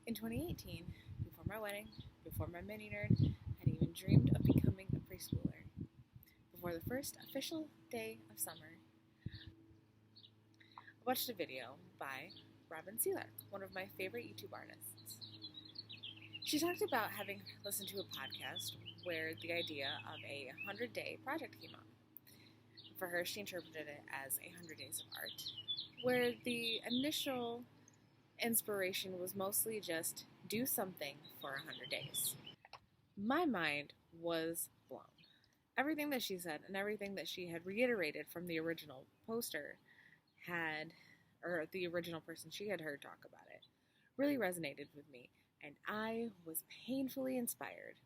In 2018, before my wedding, before my mini nerd had even dreamed of becoming a preschooler, before the first official day of summer, I watched a video by Robin Sealark, one of my favorite YouTube artists. She talked about having listened to a podcast where the idea of a 100-day project came up. For her, she interpreted it as 100 days of art, where the initial inspiration was mostly just do something for 100 days. My mind was blown. Everything that she said and everything that she had reiterated from the original poster or the original person she had heard talk about it, really resonated with me, and I was painfully inspired.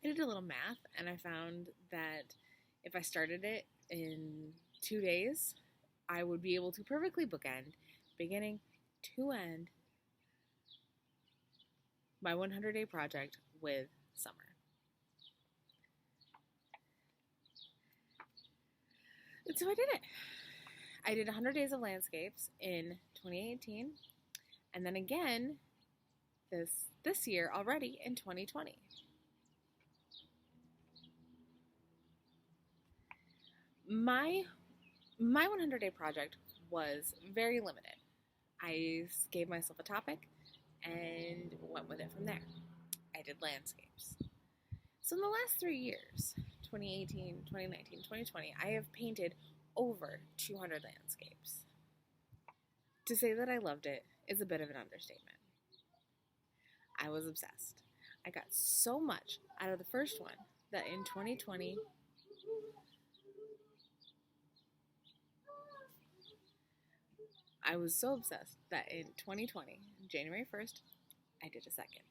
I did a little math, and I found that if I started it in 2 days, I would be able to perfectly bookend, beginning to end, my 100-day project with summer. And so I did it. I did 100 days of landscapes in 2018, and then again this year already in 2020. My 100-day project was very limited. I gave myself a topic and went with it from there. I did landscapes. So in the last 3 years, 2018, 2019, 2020, I have painted over 200 landscapes. To say that I loved it is a bit of an understatement. I was obsessed. I got so much out of the first one that in 2020, I was so obsessed that in 2020, January 1st, I did a second.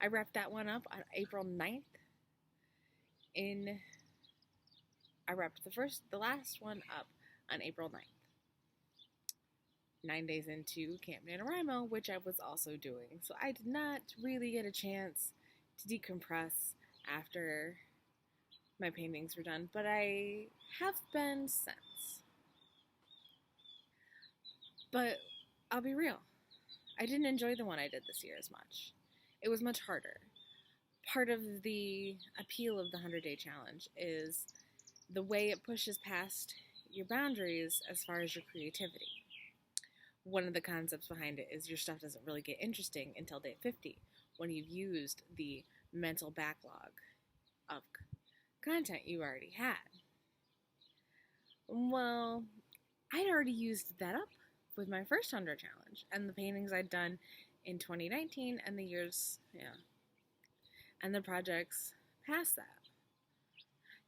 I wrapped that one up on April 9th. I wrapped the last one up on April 9th. 9 days into Camp NaNoWriMo, which I was also doing. So I did not really get a chance to decompress after my paintings were done, but I have been since. But I'll be real, I didn't enjoy the one I did this year as much. It was much harder. Part of the appeal of the 100-day challenge is the way it pushes past your boundaries as far as your creativity. One of the concepts behind it is your stuff doesn't really get interesting until day 50, when you've used the mental backlog of content you already had. Well, I'd already used that up with my first 100 challenge and the paintings I'd done in 2019 and and the projects past that.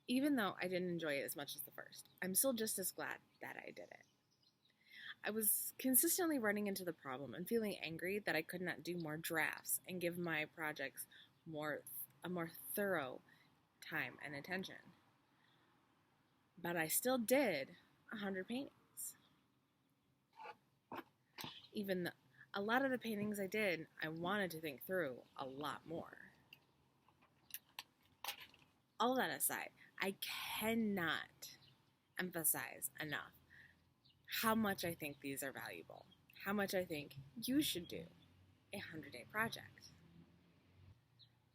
Even though I didn't enjoy it as much as the first, I'm still just as glad that I did it. I was consistently running into the problem and feeling angry that I could not do more drafts and give my projects a more thorough time and attention. But I still did 100 paintings. Even though a lot of the paintings I did, I wanted to think through a lot more. All that aside, I cannot emphasize enough how much I think these are valuable, how much I think you should do a 100-day project.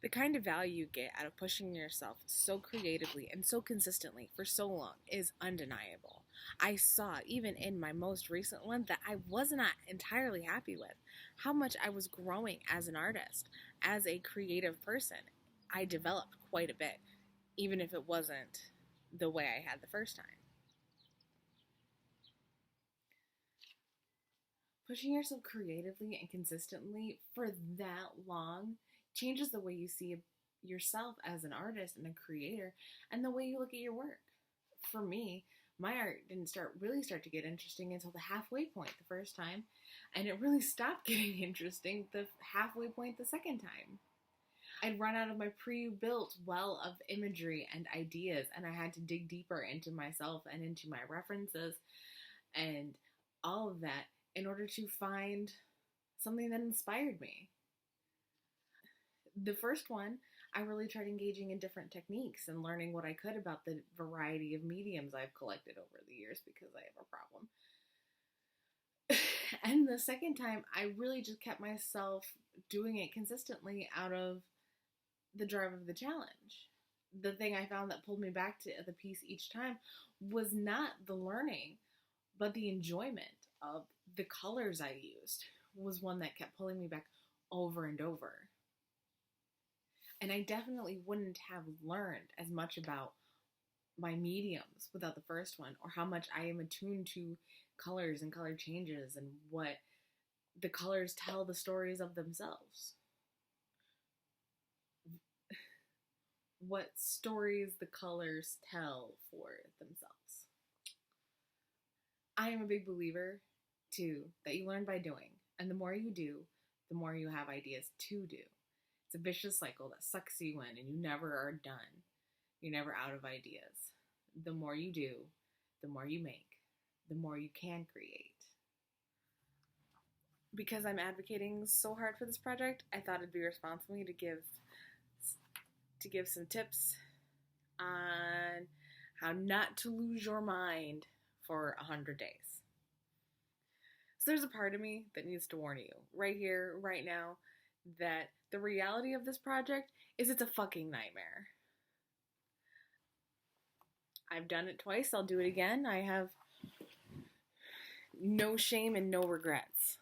The kind of value you get out of pushing yourself so creatively and so consistently for so long is undeniable. I saw, even in my most recent one that I was not entirely happy with, how much I was growing as an artist, as a creative person. I developed quite a bit, even if it wasn't the way I had the first time. Pushing yourself creatively and consistently for that long changes the way you see yourself as an artist and a creator and the way you look at your work. For me, my art didn't really start to get interesting until the halfway point the first time, and it really stopped getting interesting the halfway point the second time. I'd run out of my pre-built well of imagery and ideas, and I had to dig deeper into myself and into my references and all of that in order to find something that inspired me. The first one, I really tried engaging in different techniques and learning what I could about the variety of mediums I've collected over the years because I have a problem. And the second time, I really just kept myself doing it consistently out of the drive of the challenge. The thing I found that pulled me back to the piece each time was not the learning, but the enjoyment of the colors I used was one that kept pulling me back over and over. And I definitely wouldn't have learned as much about my mediums without the first one, or how much I am attuned to colors and color changes and what the colors tell the stories of themselves. What stories the colors tell for themselves. I am a big believer, too, that you learn by doing. And the more you do, the more you have ideas to do. It's a vicious cycle that sucks you in and you never are done. You're never out of ideas. The more you do, the more you make, the more you can create. Because I'm advocating so hard for this project, I thought it'd be responsible of me to give some tips on how not to lose your mind for 100 days. So there's a part of me that needs to warn you right here, right now, that the reality of this project is it's a fucking nightmare. I've done it twice. I'll do it again. I have no shame and no regrets.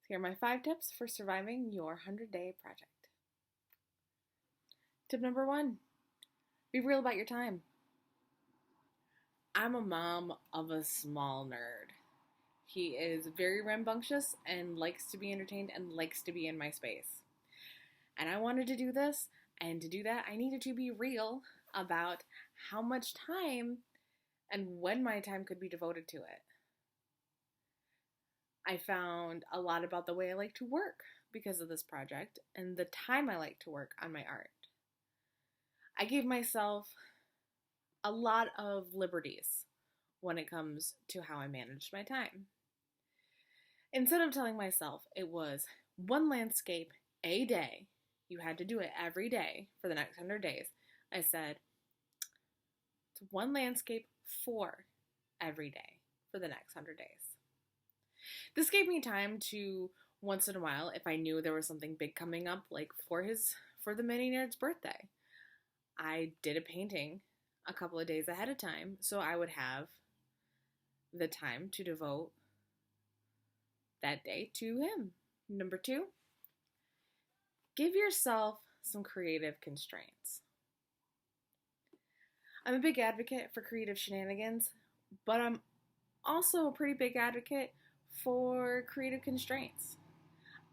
So here are my 5 tips for surviving your 100-day project. Tip number 1, be real about your time. I'm a mom of a small nerd. He is very rambunctious and likes to be entertained and likes to be in my space. And I wanted to do this, and to do that, I needed to be real about how much time and when my time could be devoted to it. I found a lot about the way I like to work because of this project and the time I like to work on my art. I gave myself a lot of liberties when it comes to how I managed my time. Instead of telling myself it was one landscape a day, you had to do it every day for the next 100 days, I said, it's one landscape for every day for the next 100 days. This gave me time to, once in a while, if I knew there was something big coming up, like for the mini nerd's birthday, I did a painting a couple of days ahead of time, so I would have the time to devote that day to him. Number 2, give yourself some creative constraints. I'm a big advocate for creative shenanigans, but I'm also a pretty big advocate for creative constraints.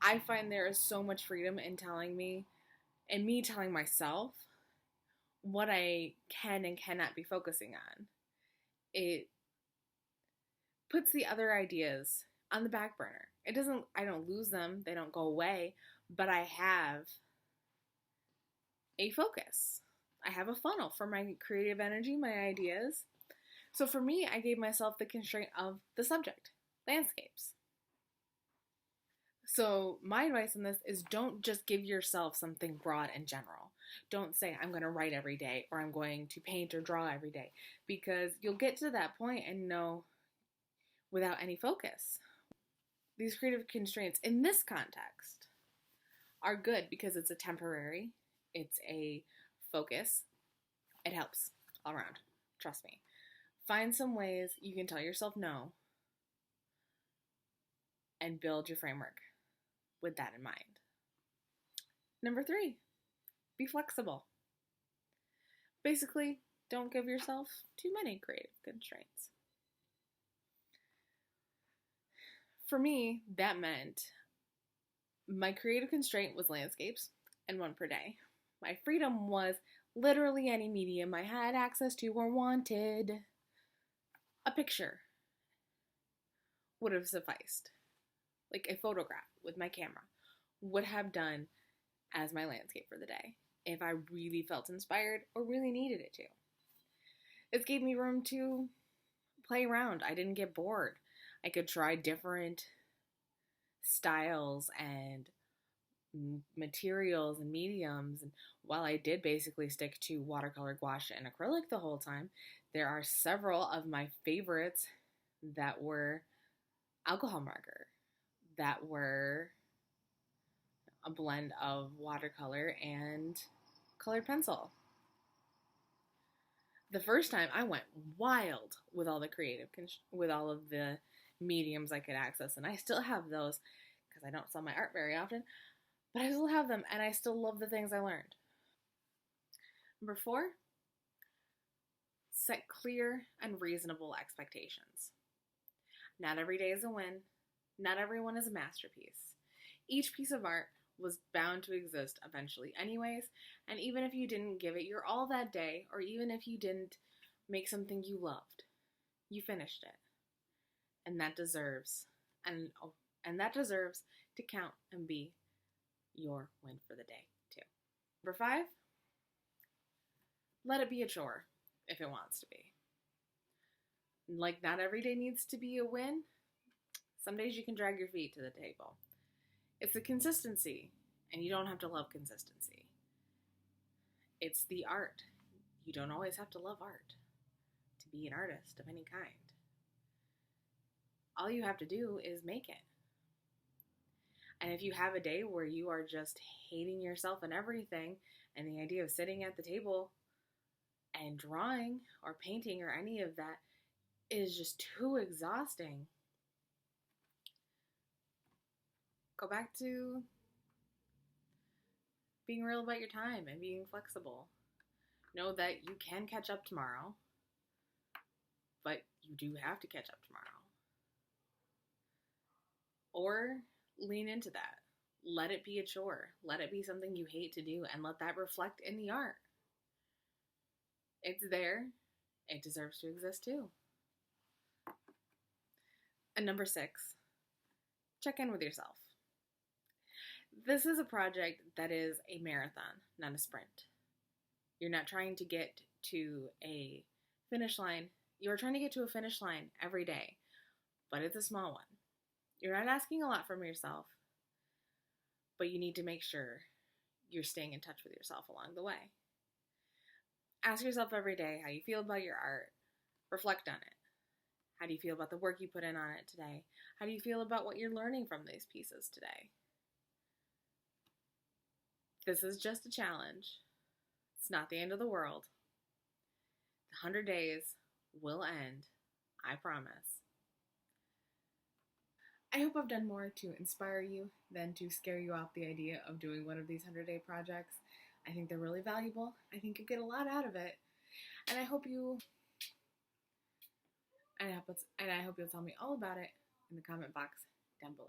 I find there is so much freedom in telling me, and me telling myself, what I can and cannot be focusing on. It puts the other ideas on the back burner. I don't lose them, they don't go away, but I have a focus. I have a funnel for my creative energy, my ideas. So for me, I gave myself the constraint of the subject, landscapes. So my advice on this is don't just give yourself something broad and general. Don't say, I'm going to write every day, or I'm going to paint or draw every day, because you'll get to that point and know without any focus. These creative constraints in this context are good because it's a temporary, it's a focus. It helps all around. Trust me. Find some ways you can tell yourself no and build your framework with that in mind. Number 3, be flexible. Basically, don't give yourself too many creative constraints. For me, that meant my creative constraint was landscapes and 1 per day. My freedom was literally any medium I had access to or wanted. A picture would have sufficed. Like a photograph with my camera would have done as my landscape for the day if I really felt inspired or really needed it to. It gave me room to play around. I didn't get bored. I could try different styles and materials and mediums. And while I did basically stick to watercolor, gouache, and acrylic the whole time, there are several of my favorites that were alcohol marker that were a blend of watercolor and colored pencil. The first time I went wild with all the with all of the mediums I could access, and I still have those because I don't sell my art very often, but I still have them and I still love the things I learned. Number 4, set clear and reasonable expectations. Not every day is a win. Not everyone is a masterpiece. Each piece of art was bound to exist eventually anyways, and even if you didn't give it your all that day, or even if you didn't make something you loved, you finished it. And that deserves and that deserves to count and be your win for the day too. Number 5, let it be a chore if it wants to be. Like, not every day needs to be a win. Some days you can drag your feet to the table. It's the consistency, and you don't have to love consistency. It's the art. You don't always have to love art to be an artist of any kind. All you have to do is make it. And if you have a day where you are just hating yourself and everything, and the idea of sitting at the table and drawing or painting or any of that is just too exhausting, go back to being real about your time and being flexible. Know that you can catch up tomorrow, but you do have to catch up tomorrow. Or lean into that. Let it be a chore. Let it be something you hate to do, and let that reflect in the art. It's there. It deserves to exist too. And number 6, check in with yourself. This is a project that is a marathon, not a sprint. You're not trying to get to a finish line. You're trying to get to a finish line every day, but it's a small one. You're not asking a lot from yourself, but you need to make sure you're staying in touch with yourself along the way. Ask yourself every day how you feel about your art. Reflect on it. How do you feel about the work you put in on it today? How do you feel about what you're learning from these pieces today? This is just a challenge. It's not the end of the world. The 100 days will end. I promise. I hope I've done more to inspire you than to scare you off the idea of doing one of these 100-day projects. I think they're really valuable. I think you get a lot out of it. And I hope you'll tell me all about it in the comment box down below.